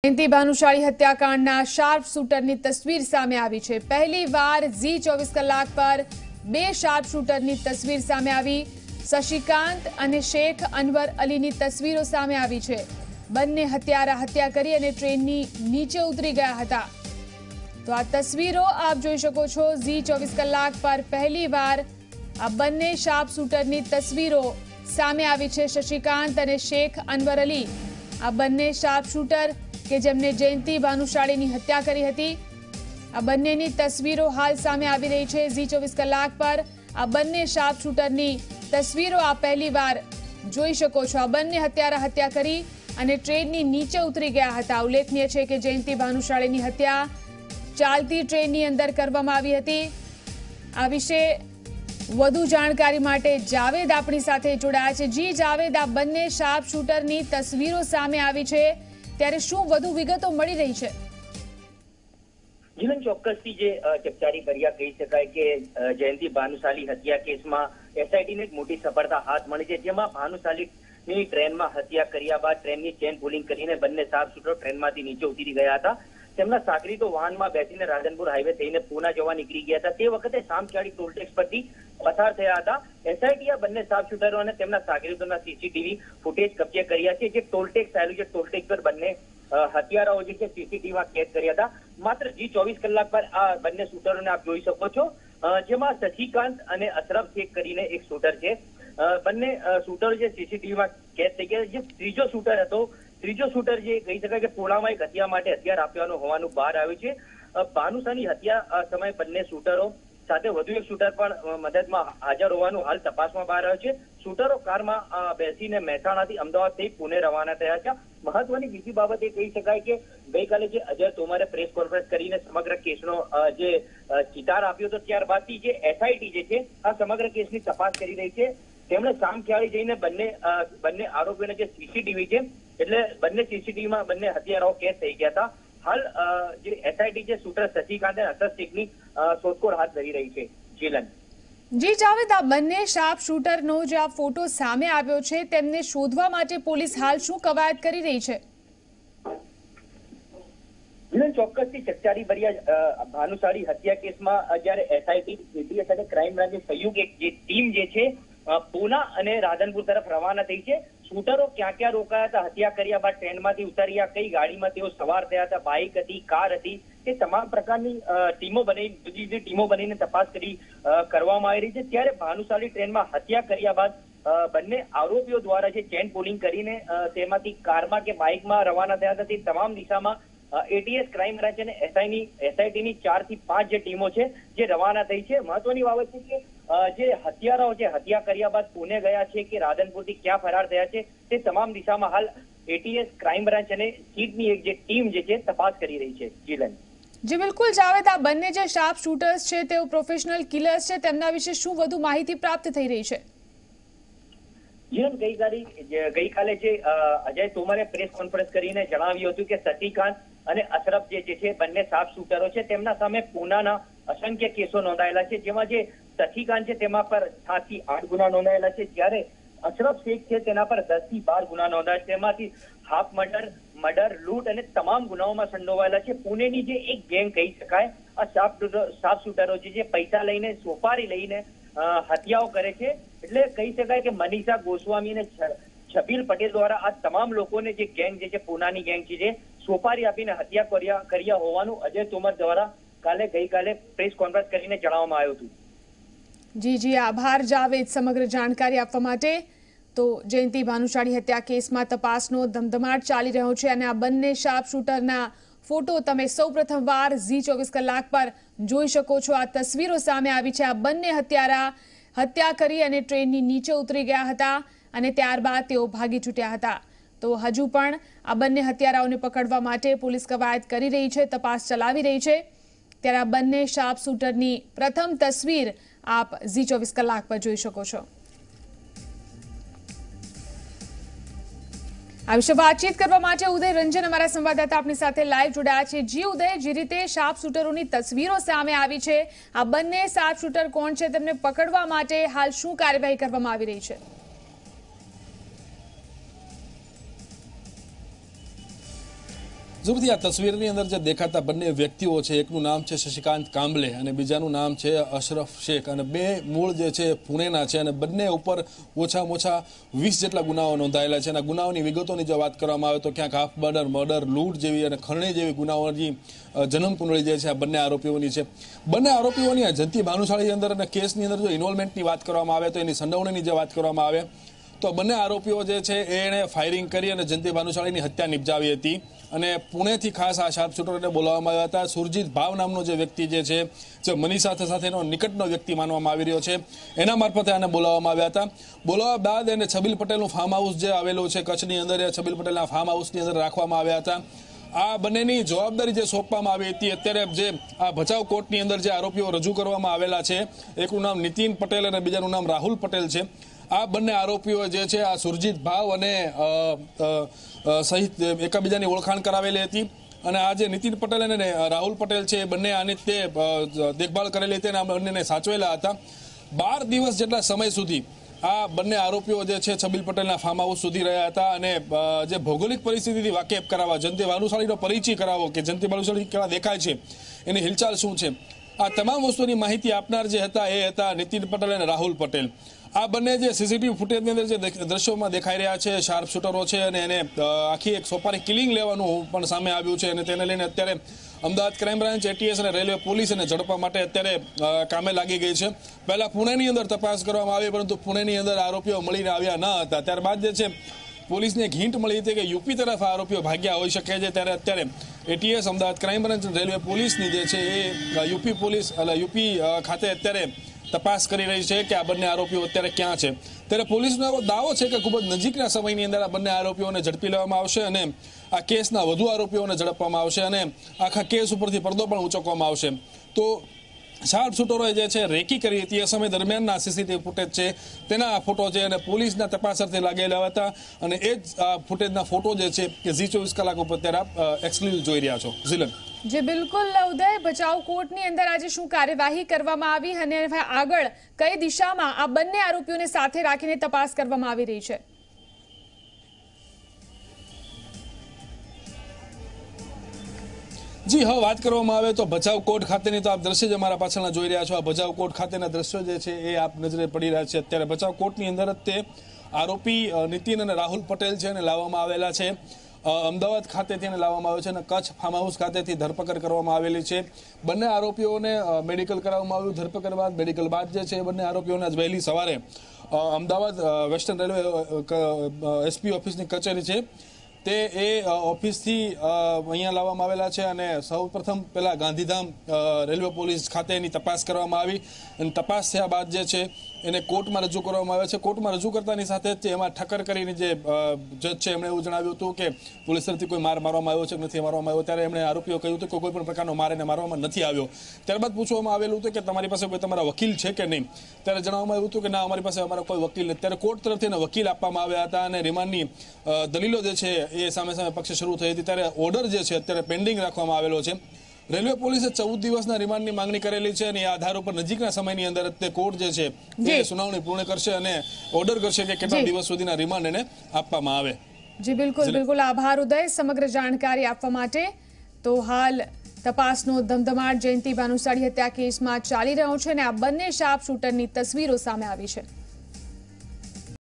જયંતિ Bhanushali હત્યાકાંડના sharp શૂટરની તસવીર સામે આવી છે। પહેલીવાર ઝી 24 કલાક પર બે શાર્પ શૂટરની તસવીર સામે આવી। શશિકાંત અને શેખ અનવર અલીની તસવીરો સામે આવી છે। બંને હત્યારા હત્યા કરી અને ટ્રેનની નીચે ઉતરી ગયા હતા। તો આ તસવીરો આપ જોઈ શકો છો। ઝી 24 કલાક પર પહેલીવાર આ બંને શાર્પ શૂટરની તસવીરો સામે આવી છે। શશિકાંત અને શેખ અનવર અલી આ બંને શાર્પ શૂટર કે જેમને જયંતિ ભાનુશાળીની હત્યા કરી હતી। આ બંનેની તસવીરો હાલ સામે આવી રહી છે। ઝી 24 કલાક પર આ બંને શાર્પ શૂટરની તસવીરો આપ પહેલીવાર જોઈ શકો છો। આ બંને હત્યારા હત્યા કરી અને ટ્રેનની નીચે ઉતરી ગયા હતા। ઉલ્લેખનીય છે કે જયંતિ ભાનુશાળીની હત્યા ચાલતી ટ્રેનની અંદર કરવામાં આવી હતી। આ વિશે વધુ જાણકારી માટે જાવેદ આપણી સાથે જોડાયા છે। જી જાવેદ, આ બંને શાર્પ શૂટરની તસવીરો સામે આવી છે, ત્યારે શું વધુ વિગતો મળી રહી છે? જીવન ચોક્કસથી જે ચકચારી કર્યા કહી શકાય કે જયંતિ ભાનુશાળી હત્યા કેસમાં એસઆઈટીને એક મોટી સફળતા હાથ મળી છે, જેમાં ભાનુશાળીની ટ્રેનમાં હત્યા કર્યા બાદ ટ્રેનની ચેન પુલિંગ કરીને બંને શાર્પ શૂટર ટ્રેનમાંથી નીચે ઉતરી ગયા હતા। તેમના સાગરીતો વાહનમાં બેસીને રાધનપુર હાઈવે થઈને પૂના જવા નીકળી ગયા હતા। તે વખતે સામખિયાળી ટોલટેક્સ પરથી પસાર થયા હતા। એસઆઈટી આ બંને શાર્પ શૂટરો અને તેમના સાગરીતોના સીસીટીવી ફૂટેજ કબજે કર્યા છે। જે ટોલટેક્સ આવેલું છે, ટોલટેક્સ પર બંને હત્યારાઓ જે છે સીસીટીવીમાં કેદ કર્યા હતા। માત્ર જી 24 કલાક પર આ બંને શૂટરોને આપ જોઈ શકો છો, જેમાં શશિકાંત અને અશરફ શેખ કરીને એક શૂટર છે। બંને શૂટરો જે સીસીટીવીમાં કેદ થઈ ગયા। જે ત્રીજો શૂટર હતો, ત્રીજો શૂટર જે કહી શકાય કે પુણામાં એક હત્યા માટે હથિયાર આપ્યાનું હોવાનું બહાર આવ્યું છે। ભાનુશાળી હત્યા સમયે બંને શૂટરો સાથે વધુ એક શૂટર પણ મદદમાં હાજર હોવાનું હાલ તપાસમાં બહાર આવ્યું છે। શૂટરો કારમાં બેસીને મહેસાણાથી અમદાવાદ થઈ પુણે રવાના થયા છે। મહત્વની બીજી બાબત એ કહી શકાય કે ગઈકાલે જે અજય તોમરે પ્રેસ કોન્ફરન્સ કરીને સમગ્ર કેસનો જે ચિતાર આપ્યો હતો, ત્યારબાદથી જે એસઆઈટી જે છે આ સમગ્ર કેસની તપાસ કરી રહી છે। તેમણે સામખિયાળી જઈને બંને આરોપીઓને જે સીસીટીવી છે, એટલે બંને સીસીટીવીમાં બંને હત્યારાઓ કેદ થઈ ગયા હતા। હાલ જે એસઆઈટી જે શૂટર શશિકાંત અને અશરફ શેખની શોધખોળ હાથ ધરી રહી છે। જીલન જી જાવેદ, આ બંને શાર્પ શૂટરનો જે આ ફોટો સામે આવ્યો છે, તેમને શોધવા માટે પોલીસ હાલ શું કવાયત કરી રહી છે? જીલન ચોક્કસથી ચકચારી ભર્યા ભાનુશાળી હત્યા કેસમાં જ્યારે એસઆઈટી, એટીએસ અને ક્રાઇમ બ્રાન્ચની સંયુક્ત એક જે ટીમ જે છે પૂના અને રાધનપુર તરફ રવાના થઈ છે। શૂટરો ક્યાં ક્યાં રોકાયા હતા, હત્યા કર્યા બાદ ટ્રેનમાંથી ઉતર્યા, કઈ ગાડીમાં તેઓ સવાર થયા હતા, બાઇક હતી, કાર હતી, તે તમામ પ્રકારની ટીમો બની જુદી જુદી ટીમો બનીને તપાસ કરવામાં આવી રહી છે। ત્યારે ભાનુશાળી ટ્રેનમાં હત્યા કર્યા બાદ બંને આરોપીઓ દ્વારા જે ચેન પુલિંગ કરીને તેમાંથી કારમાં કે બાઇકમાં રવાના થયા હતા, તે તમામ દિશામાં એટીએસ, ક્રાઇમ બ્રાન્ચ અને એસઆઈટીની 4 થી 5 જે ટીમો છે જે રવાના થઈ છે। મહત્વની બાબત છે કે જે હત્યારાઓ જે હત્યા કર્યા બાદ પુણે ગયા છે કે રાધનપુરથી ક્યાં ફરાર થયા છે, તે તમામ દિશામાં હાલ એટીએસ, ક્રાઇમ બ્રાન્ચ અને સીટની એક જે ટીમ જે છે તપાસ કરી રહી છે। જીલન જી બિલકુલ જાવેદ, આ બંને જે શાર્પ શૂટર્સ છે તેઓ પ્રોફેશનલ કિલર્સ છે, તેમના વિશે શું વધુ માહિતી પ્રાપ્ત થઈ રહી છે? જીવન ગઈકાલે જે અજય તોમરે પ્રેસ કોન્ફરન્સ કરીને જણાવ્યું હતું કે શશિકાંત અને અશરફ જે છે બંને શાર્પ શૂટરો છે, તેમના સામે પુનાના અસંખ્ય કેસો નોંધાયેલા છે, જેમાં જે શશિકાંત છે તેમાં પર 7 થી 8 ગુના નોંધાયેલા છે, જ્યારે અશરફ શેખ છે તેના પર 10 થી 12 ગુના નોંધાયા છે। તેમાંથી હાફ મર્ડર, લૂંટ અને તમામ ગુનાઓમાં સંડોવાયેલા છે। પુણેની જે એક ગેંગ કહી શકાય, આ શાર્પ શૂટરો જે પૈસા લઈને, સોપારી લઈને હત્યાઓ કરે છે। એટલે કહી શકાય કે મનીષા ગોસ્વામી અને છબીલ પટેલ દ્વારા આ તમામ લોકોને જે ગેંગ જે છે પુનાની ગેંગ છે, જે સોપારી આપીને હત્યા કર્યા હોવાનું અજય તોમર દ્વારા ગઈકાલે પ્રેસ કોન્ફરન્સ કરીને જણાવવામાં આવ્યું હતું। જી આભાર જાવેદ સમગ્ર જાણકારી આપવા માટે। તો જયંતિ ભાનુશાળી હત્યા કેસમાં તપાસનો ધમધમાટ ચાલી રહ્યો છે અને આ બંને શાર્પ શૂટરના ફોટો તમે સૌપ્રથમવાર ઝી 24 કલાક પર જોઈ શકો છો। આ તસવીરો સામે આવી છે। આ બંને હત્યારા હત્યા કરી અને ટ્રેનની નીચે ઉતરી ગયા હતા અને ત્યારબાદ તેઓ ભાગી છૂટ્યા હતા। તો હજુ પણ આ બંને હત્યારાઓને પકડવા માટે પોલીસ કવાયત કરી રહી છે, તપાસ ચલાવી રહી છે। ત્યારે આ બંને શાર્પ શૂટરની પ્રથમ તસવીર આપ ઝી 24 કલાક પર જોઈ શકો છો। આ વિશે વાતચીત કરવા માટે ઉદય રંજન અમારા સંવાદદાતા આપણી સાથે લાઈવ જોડાયા છે। જી ઉદય, જે રીતે શાર્પ શૂટરોની તસવીરો સામે આવી છે, આ બંને શાર્પ શૂટર કોણ છે, તેમને પકડવા માટે હાલ શું કાર્યવાહી કરવામાં આવી રહી છે? જરૂરથી આ તસવીરની અંદર જે દેખાતા બંને વ્યક્તિઓ છે, એકનું નામ છે શશિકાંત કાંબલે અને બીજાનું નામ છે અશરફ શેખ, અને બે મૂળ જે છે પુણેના છે અને બંને ઉપર ઓછામાં ઓછા 20 જેટલા ગુનાઓ નોંધાયેલા છે. અને ગુનાઓની વિગતોની જો વાત કરવામાં આવે તો ક્યાંક હાફ મર્ડર, લૂંટ જેવી અને ખરણી જેવી ગુનાઓની જન્મ કુંડળી જે છે આ બંને આરોપીઓની છે. બંને આરોપીઓની આ જયંતિ ભાનુશાળી અંદર અને કેસની અંદર જો ઇન્વોલ્વમેન્ટની વાત કરવામાં આવે તો એની સંડોવણીની જે વાત કરવામાં આવે તો બંને આરોપીઓ જે છે એણે ફાયરિંગ કરી અને જયંતિ ભાનુશાળીની હત્યા નિપજાવી હતી. અને પુણેથી ખાસ આ શાર્પ શૂટરને બોલાવવામાં આવ્યા હતા. સુરજીત ભાવ નામનો જે વ્યક્તિ જે છે, જે મની સાથેનો નિકટનો વ્યક્તિ માનવામાં આવી રહ્યો છે, એના મારફતે આને બોલાવવામાં આવ્યા હતા. બોલાવ્યા બાદ એને છબીલ પટેલનું ફાર્મ હાઉસ જે આવેલું છે કચ્છની અંદર, એ છબીલ પટેલના ફાર્મ હાઉસની અંદર રાખવામાં આવ્યા હતા. આ બંનેની જવાબદારી જે સોંપવામાં આવી હતી, અત્યારે જે આ ભચાઉ કોર્ટની અંદર જે આરોપીઓ રજૂ કરવામાં આવેલા છે, એકનું નામ નીતિન પટેલ અને બીજાનું નામ રાહુલ પટેલ છે. આ બંને આરોપીઓ જે છે આ સુરજીત ભાવ અને સહિત એકબીજાની ઓળખાણ કરાવેલી હતી. અને આ જે નીતિન પટેલ અને રાહુલ પટેલ છે એ બંને આની તે દેખભાળ કરેલી હતી અને આ બંનેને સાચવેલા હતા. 12 દિવસ જેટલા સમય સુધી આ બંને આરોપીઓ જે છે છબીલ પટેલના ફાર્મ હાઉસ સુધી રહ્યા હતા અને જે ભૌગોલિક પરિસ્થિતિથી વાકેફ કરાવવા, જયંતિ ભાનુશાળીનો પરિચય કરાવો કે જયંતિ ભાનુશાળી કેવા દેખાય છે, એની હિલચાલ શું છે, આ તમામ વસ્તુની માહિતી આપનાર જે હતા એ હતા નીતિન પટેલ અને રાહુલ પટેલ. આ બંને જે સીસીટીવી ફૂટેજની અંદર જે દ્રશ્યોમાં દેખાઈ રહ્યા છે શાર્પ શૂટરો છે અને એને આખી એક સોપારી કિલિંગ લેવાનું પણ સામે આવ્યું છે. અને તેને લઈને અત્યારે અમદાવાદ ક્રાઇમ બ્રાન્ચ, એટીએસ અને રેલવે પોલીસ એને ઝડપવા માટે અત્યારે કામે લાગી ગઈ છે. પહેલા પુણેની અંદર તપાસ કરવામાં આવી, પરંતુ પુણેની અંદર આરોપીઓ મળીને આવ્યા ન હતા. ત્યારબાદ જે છે પોલીસને એક હિન્ટ મળી હતી કે યુપી તરફ આરોપીઓ ભાગ્યા હોઈ શકે છે. ત્યારે અત્યારે ATS, Ahmedabad crime branch, railway પોલીસની જે છે એ યુપી ખાતે અત્યારે તપાસ કરી રહી છે કે આ બંને આરોપીઓ અત્યારે ક્યાં છે. ત્યારે પોલીસનો એવો દાવો છે કે ખૂબ જ નજીકના સમયની અંદર આ બંને આરોપીઓને ઝડપી લેવામાં આવશે અને આ કેસના વધુ આરોપીઓને ઝડપવામાં આવશે અને આખા કેસ ઉપરથી પડદો પણ ઉંચકવામાં આવશે. તો શાર્પ શૂટરોએ જે છે રેકી કરી હતી એ સમય દરમિયાનના સીસીટીવી ફૂટેજ છે તેના ફોટો છે અને પોલીસના તપાસ અર્થે લાગેલા હતા. અને એ જ ફૂટેજના ફોટો જે છે કે ઝી 24 કલાક ઉપર ત્યારે આપ એક્સક્લુઝિવ જોઈ રહ્યા છો. ઝીલન. જી બિલકુલ ઉદય, ભચાઉ કોર્ટની અંદર આજે શું કાર્યવાહી કરવામાં આવી અને આગળ કઈ દિશામાં આ બંને આરોપીઓને સાથે રાખીને તપાસ કરવામાં આવી રહી છે? જી હા, વાત કરવામાં આવે તો ભચાઉ કોર્ટ ખાતેની તો આપ દ્રશ્ય જ અમારા પાછળના જોઈ રહ્યા છો. આ ભચાઉ કોર્ટ ખાતેના દ્રશ્યો જે છે એ આપ નજરે પડી રહ્યા છે. અત્યારે ભચાઉ કોર્ટની અંદર જ તે આરોપી નીતિન અને રાહુલ પટેલ છે એને લાવવામાં આવેલા છે. અમદાવાદ ખાતેથી એને લાવવામાં આવ્યો છે અને કચ્છ ફાર્મ હાઉસ ખાતેથી ધરપકડ કરવામાં આવેલી છે. બંને આરોપીઓને મેડિકલ કરાવવામાં આવ્યું. ધરપકડ બાદ મેડિકલ બાદ જે છે એ બંને આરોપીઓને આજ વહેલી સવારે અમદાવાદ વેસ્ટર્ન રેલવે એસપી ઓફિસની કચેરી છે તે ઓફિસથી અહીંયા લાવવામાં આવેલા છે. અને સૌ પ્રથમ પહેલા ગાંધીધામ રેલવે પોલીસ ખાતે એની તપાસ કરવામાં આવી અને તપાસ થયા બાદ જે છે એને કોર્ટમાં રજૂ કરવામાં આવે છે. કોર્ટમાં રજૂ કરતાની સાથે જ એમાં ઠક્કર કરીને જે જજ છે એમણે એવું જણાવ્યું હતું કે પોલીસ તરફથી કોઈ મારવામાં આવ્યો છે કે નથી મારવામાં આવ્યો. ત્યારે એમણે આરોપીઓ કહ્યું હતું કે કોઈ પણ પ્રકારનો માર એને મારવામાં નથી આવ્યો. ત્યારબાદ પૂછવામાં આવેલું હતું કે તમારી પાસે કોઈ તમારા વકીલ છે કે નહીં. ત્યારે જણાવવામાં આવ્યું હતું કે ના, અમારી પાસે અમારા કોઈ વકીલ નથી. ત્યારે કોર્ટ તરફથી એને વકીલ આપવામાં આવ્યા હતા અને રિમાન્ડની દલીલો જે છે એ સામે પક્ષે શરૂ થઈ હતી. ત્યારે ઓર્ડર જે છે અત્યારે પેન્ડિંગ રાખવામાં આવેલો છે. રેલવે પોલીસે 14 દિવસના રિમાન્ડની માંગણી કરેલી છે અને એ આધાર ઉપર નજીકના સમયની અંદર કોર્ટ જે છે એ સુનાવણી પૂર્ણ કરશે અને ઓર્ડર કરશે કે કેટલા દિવસ સુધીના રિમાન્ડ એને આપવામાં આવે. જી બિલકુલ આભાર ઉદય સમગ્ર જાણકારી આપવા માટે. તો હાલ તપાસનો ધમધમાટ જયંતિ ભાનુશાળી હત્યા કેસમાં ચાલી રહ્યો છે અને આ બંને શાર્પ શૂટરની તસવીરો સામે આવી છે.